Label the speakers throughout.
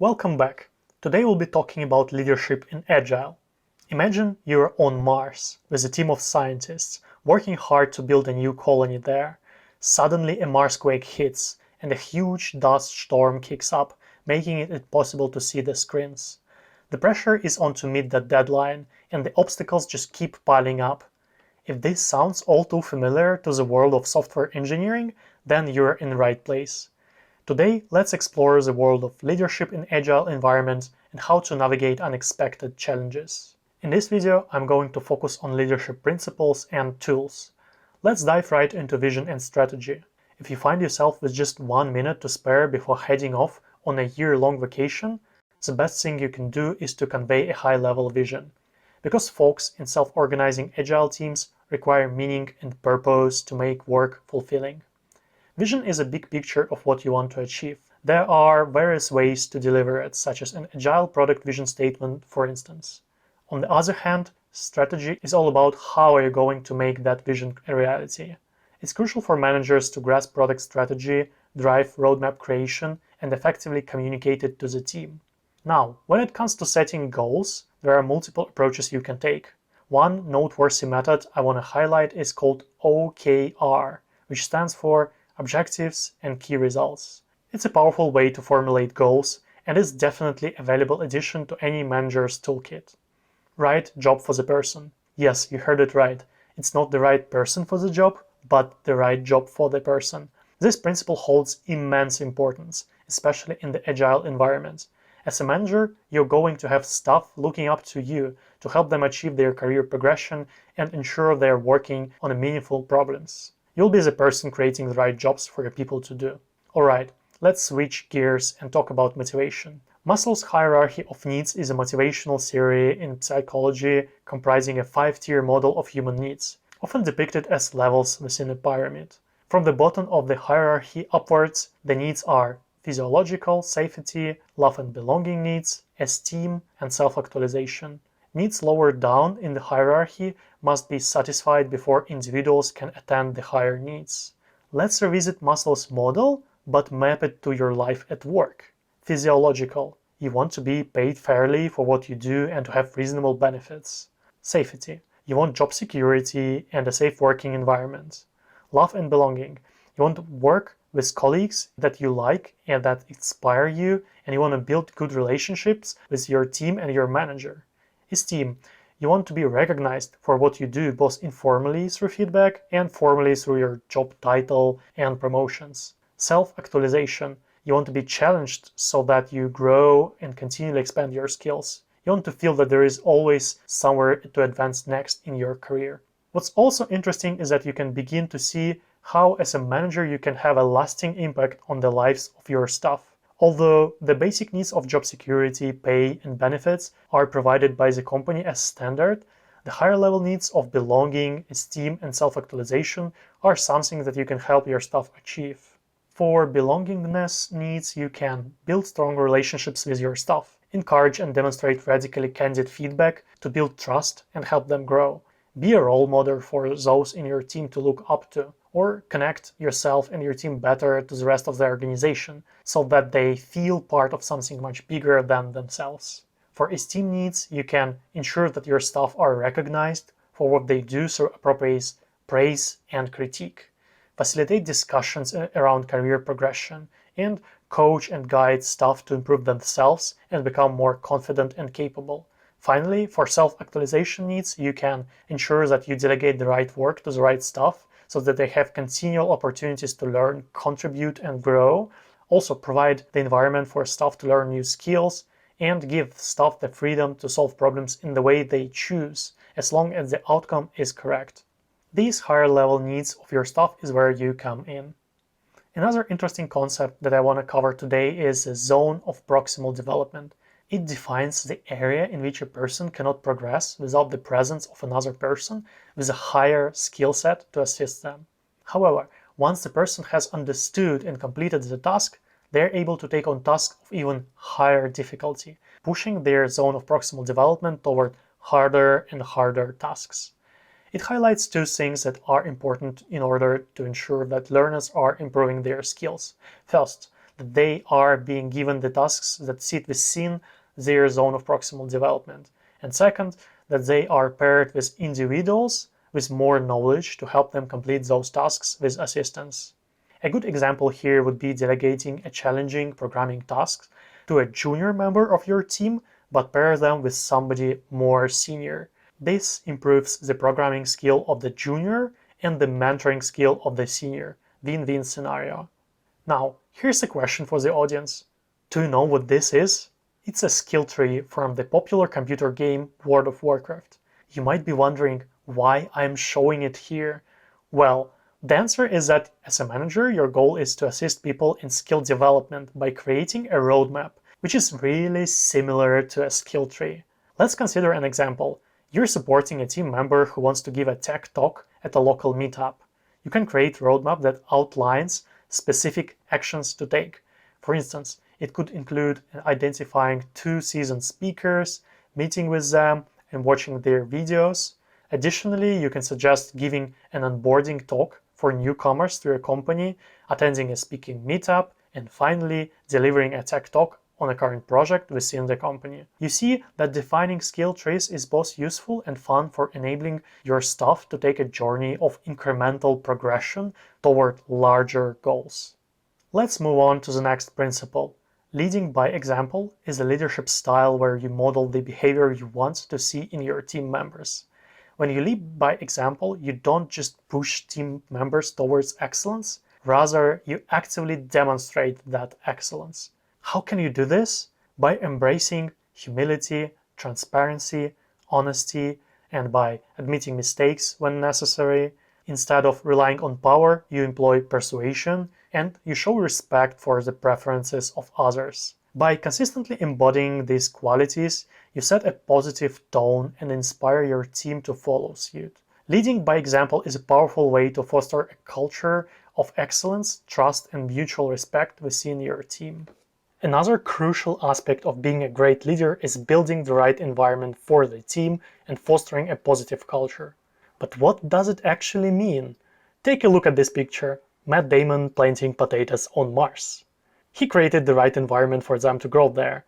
Speaker 1: Welcome back. Today we'll be talking about leadership in Agile. Imagine you're on Mars with a team of scientists working hard to build a new colony there. Suddenly a Marsquake hits and a huge dust storm kicks up, making it impossible to see the screens. The pressure is on to meet that deadline and the obstacles just keep piling up. If this sounds all too familiar to the world of software engineering, then you're in the right place. Today, let's explore the world of leadership in agile environments and how to navigate unexpected challenges. In this video, I'm going to focus on leadership principles and tools. Let's dive right into vision and strategy. If you find yourself with just 1 minute to spare before heading off on a year-long vacation, the best thing you can do is to convey a high-level vision. Because folks in self-organizing agile teams require meaning and purpose to make work fulfilling. Vision is a big picture of what you want to achieve. There are various ways to deliver it, such as an agile product vision statement, for instance. On the other hand, strategy is all about how are you going to make that vision a reality. It's crucial for managers to grasp product strategy, drive roadmap creation, and effectively communicate it to the team. Now, when it comes to setting goals, there are multiple approaches you can take. One noteworthy method I want to highlight is called OKR, which stands for Objectives and Key Results. It's a powerful way to formulate goals and is definitely a valuable addition to any manager's toolkit. Right job for the person. Yes, you heard it right. It's not the right person for the job, but the right job for the person. This principle holds immense importance, especially in the agile environment. As a manager, you're going to have staff looking up to you to help them achieve their career progression and ensure they're working on meaningful problems. You'll be the person creating the right jobs for your people to do. Alright, let's switch gears and talk about motivation. Maslow's hierarchy of needs is a motivational theory in psychology comprising a 5-tier model of human needs, often depicted as levels within a pyramid. From the bottom of the hierarchy upwards, the needs are physiological, safety, love and belonging needs, esteem, and self-actualization. Needs lower down in the hierarchy must be satisfied before individuals can attain the higher needs. Let's revisit Maslow's model, but map it to your life at work. Physiological. You want to be paid fairly for what you do and to have reasonable benefits. Safety. You want job security and a safe working environment. Love and belonging. You want to work with colleagues that you like and that inspire you, and you want to build good relationships with your team and your manager. Esteem. You want to be recognized for what you do, both informally through feedback and formally through your job title and promotions. Self-actualization. You want to be challenged so that you grow and continually expand your skills. You want to feel that there is always somewhere to advance next in your career. What's also interesting is that you can begin to see how, as a manager, you can have a lasting impact on the lives of your staff. Although the basic needs of job security, pay, and benefits are provided by the company as standard, the higher level needs of belonging, esteem, and self-actualization are something that you can help your staff achieve. For belongingness needs, you can build strong relationships with your staff, encourage and demonstrate radically candid feedback to build trust and help them grow. Be a role model for those in your team to look up to, or connect yourself and your team better to the rest of the organization so that they feel part of something much bigger than themselves. For esteem needs, you can ensure that your staff are recognized for what they do through appropriate praise and critique. Facilitate discussions around career progression, and coach and guide staff to improve themselves and become more confident and capable. Finally, for self-actualization needs, you can ensure that you delegate the right work to the right staff so that they have continual opportunities to learn, contribute, and grow. Also provide the environment for staff to learn new skills and give staff the freedom to solve problems in the way they choose, as long as the outcome is correct. These higher level needs of your staff is where you come in. Another interesting concept that I want to cover today is the zone of proximal development. It defines the area in which a person cannot progress without the presence of another person with a higher skill set to assist them. However, once the person has understood and completed the task, they are able to take on tasks of even higher difficulty, pushing their zone of proximal development toward harder and harder tasks. It highlights two things that are important in order to ensure that learners are improving their skills. First, that they are being given the tasks that sit within their zone of proximal development. And second, that they are paired with individuals with more knowledge to help them complete those tasks with assistance. A good example here would be delegating a challenging programming task to a junior member of your team, but pair them with somebody more senior. This improves the programming skill of the junior and the mentoring skill of the senior. Win-win scenario. Now, here's a question for the audience. Do you know what this is? It's a skill tree from the popular computer game World of Warcraft. You might be wondering why I'm showing it here. Well, the answer is that as a manager, your goal is to assist people in skill development by creating a roadmap, which is really similar to a skill tree. Let's consider an example. You're supporting a team member who wants to give a tech talk at a local meetup. You can create a roadmap that outlines specific actions to take. For instance, it could include identifying 2 seasoned speakers, meeting with them, and watching their videos. Additionally, you can suggest giving an onboarding talk for newcomers to your company, attending a speaking meetup, and finally, delivering a tech talk on a current project within the company. You see that defining skill trees is both useful and fun for enabling your staff to take a journey of incremental progression toward larger goals. Let's move on to the next principle. Leading by example is a leadership style where you model the behavior you want to see in your team members. When you lead by example, you don't just push team members towards excellence, rather you actively demonstrate that excellence. How can you do this? By embracing humility, transparency, honesty, and by admitting mistakes when necessary. Instead of relying on power, you employ persuasion, and you show respect for the preferences of others. By consistently embodying these qualities, you set a positive tone and inspire your team to follow suit. Leading by example is a powerful way to foster a culture of excellence, trust, and mutual respect within your team. Another crucial aspect of being a great leader is building the right environment for the team and fostering a positive culture. But what does it actually mean? Take a look at this picture. Matt Damon planting potatoes on Mars. He created the right environment for them to grow there.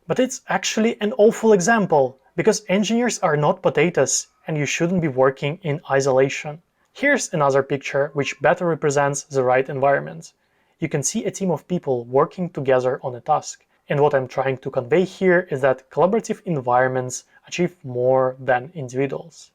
Speaker 1: But it's actually an awful example, because engineers are not potatoes and you shouldn't be working in isolation. Here's another picture which better represents the right environment. You can see a team of people working together on a task. And what I'm trying to convey here is that collaborative environments achieve more than individuals.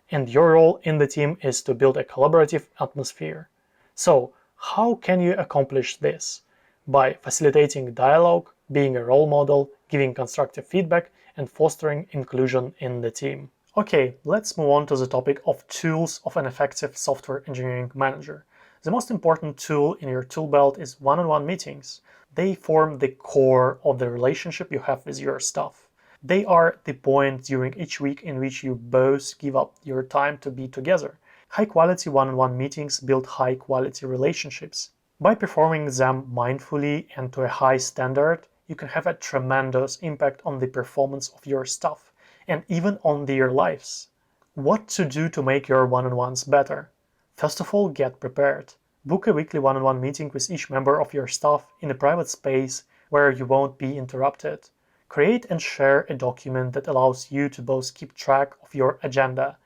Speaker 1: And your role in the team is to build a collaborative atmosphere. So, how can you accomplish this? By facilitating dialogue, being a role model, giving constructive feedback, and fostering inclusion in the team. Okay, let's move on to the topic of tools of an effective software engineering manager. The most important tool in your tool belt is one-on-one meetings. They form the core of the relationship you have with your staff. They are the point during each week in which you both give up your time to be together. High-quality one-on-one meetings build high-quality relationships. By performing them mindfully and to a high standard, you can have a tremendous impact on the performance of your staff and even on their lives. What to do to make your one-on-ones better? First of all, get prepared. Book a weekly one-on-one meeting with each member of your staff in a private space where you won't be interrupted. Create and share a document that allows you to both keep track of your agenda.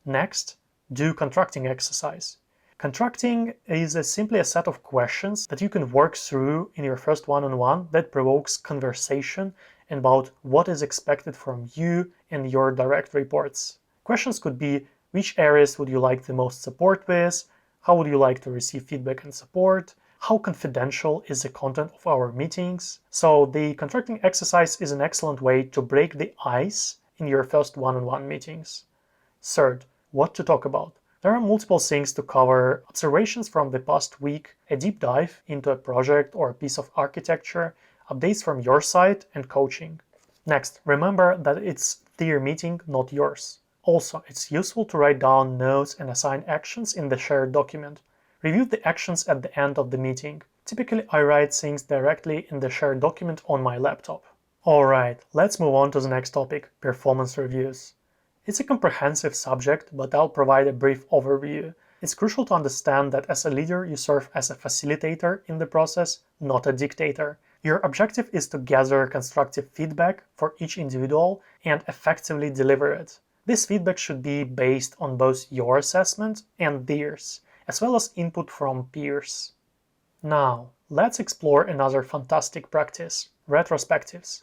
Speaker 1: Next, do contracting exercise. Contracting is simply a set of questions that you can work through in your first one-on-one that provokes conversation about what is expected from you and your direct reports. Questions could be: which areas would you like the most support with? How would you like to receive feedback and support? How confidential is the content of our meetings? So the contracting exercise is an excellent way to break the ice in your first one-on-one meetings. Third, what to talk about. There are multiple things to cover: observations from the past week, a deep dive into a project or a piece of architecture, updates from your side, and coaching. Next, remember that it's their meeting, not yours. Also, it's useful to write down notes and assign actions in the shared document. Review the actions at the end of the meeting. Typically, I write things directly in the shared document on my laptop. Alright, let's move on to the next topic: performance reviews. It's a comprehensive subject, but I'll provide a brief overview. It's crucial to understand that as a leader, you serve as a facilitator in the process, not a dictator. Your objective is to gather constructive feedback for each individual and effectively deliver it. This feedback should be based on both your assessment and theirs, as well as input from peers. Now, let's explore another fantastic practice, retrospectives.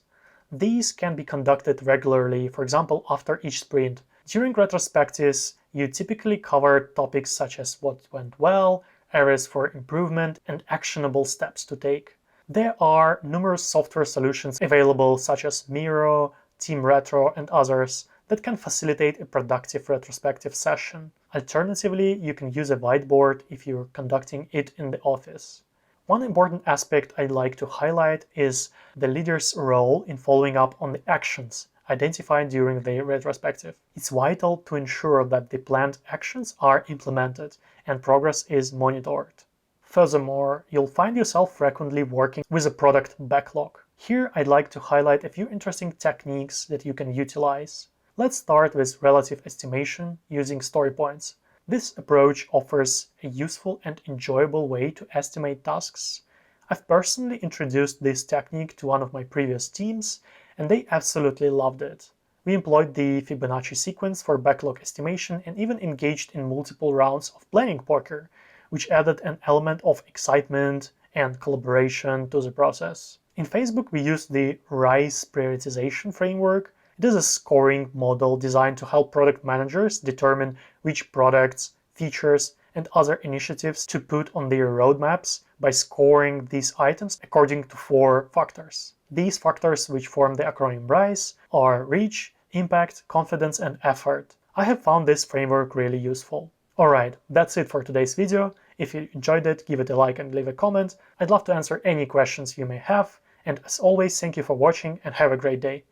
Speaker 1: These can be conducted regularly, for example, after each sprint. During retrospectives, you typically cover topics such as what went well, areas for improvement, and actionable steps to take. There are numerous software solutions available such as Miro, Team Retro, and others that can facilitate a productive retrospective session. Alternatively, you can use a whiteboard if you're conducting it in the office. One important aspect I'd like to highlight is the leader's role in following up on the actions identified during the retrospective. It's vital to ensure that the planned actions are implemented and progress is monitored. Furthermore, you'll find yourself frequently working with a product backlog. Here, I'd like to highlight a few interesting techniques that you can utilize. Let's start with relative estimation using story points. This approach offers a useful and enjoyable way to estimate tasks. I've personally introduced this technique to one of my previous teams, and they absolutely loved it. We employed the Fibonacci sequence for backlog estimation and even engaged in multiple rounds of playing poker, which added an element of excitement and collaboration to the process. In Facebook, we used the RISE prioritization framework. It is a scoring model designed to help product managers determine which products, features, and other initiatives to put on their roadmaps by scoring these items according to 4 factors. These factors, which form the acronym RISE, are reach, impact, confidence, and effort. I have found this framework really useful. Alright, that's it for today's video. If you enjoyed it, give it a like and leave a comment. I'd love to answer any questions you may have. And as always, thank you for watching and have a great day.